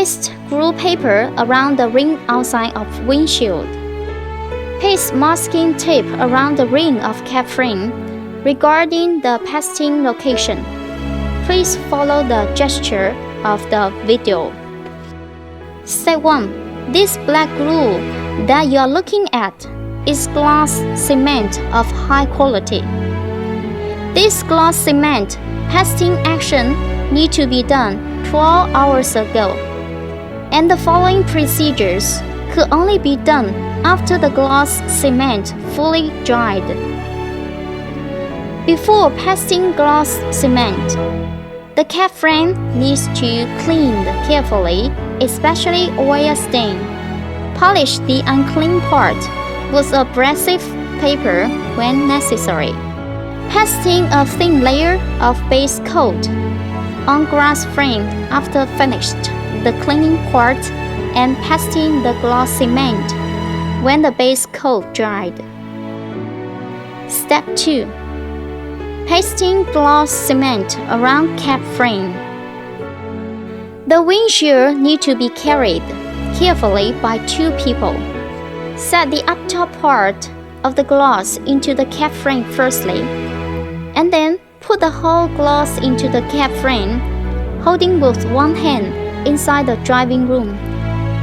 Paste glue paper around the ring outside of windshield. Paste masking tape around the ring of cab frame. Regarding the pasting location, please follow the gesture of the video. Step 1. This black glue that you are looking at is gloss cement of high quality. This gloss cement pasting action need to be done 12 hours ago, and the following procedures could only be done after the gloss cement fully dried. Before pasting gloss cement, the cab frame needs to be cleaned carefully, especially oil stain. Polish the unclean part with abrasive paper when necessary. Pasting a thin layer of base coat on glass frame after finished the cleaning part, and pasting the gloss cement when the base coat dried. Step 2. Pasting gloss cement around cab frame. The windshield needs to be carried carefully by 2 people. Set the up top part of the gloss into the cab frame firstly, and then put the whole gloss into the cab frame, holding with one hand inside the driving room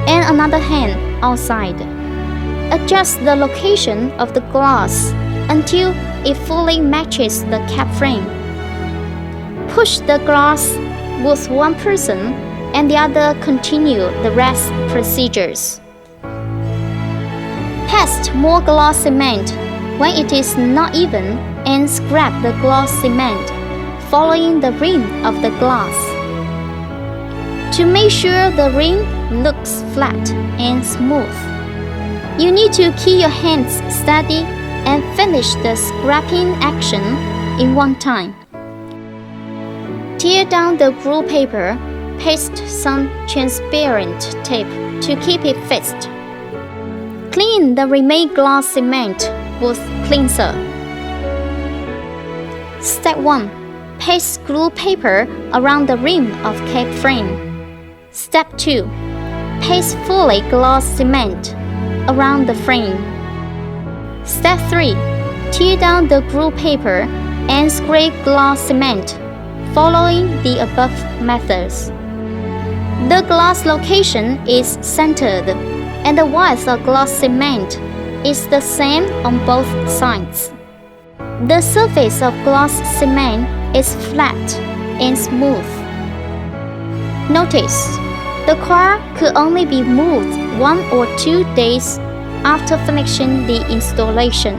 and another hand outside. Adjust the location of the gloss until it fully matches the cab frame. Push the gloss with one person and the other continue the rest procedures. Paste more gloss cement when it is not even and scrape the gloss cement following the rim of the glass. To make sure the rim looks flat and smooth, you need to keep your hands steady and finish the scraping action in one time. Tear down the glue paper, paste some transparent tape to keep it fixed. Clean the remaining gloss cement with cleanser. Step 1. Paste glue paper around the rim of cab frame. Step 2. Paste fully gloss cement around the frame. Step 3. Tear down the glue paper and scrape gloss cement, following the above methods. The gloss location is centered, and the width of gloss cement is the same on both sides. The surface of gloss cement is flat and smooth. Notice, the car could only be moved 1 or 2 days after finishing the installation.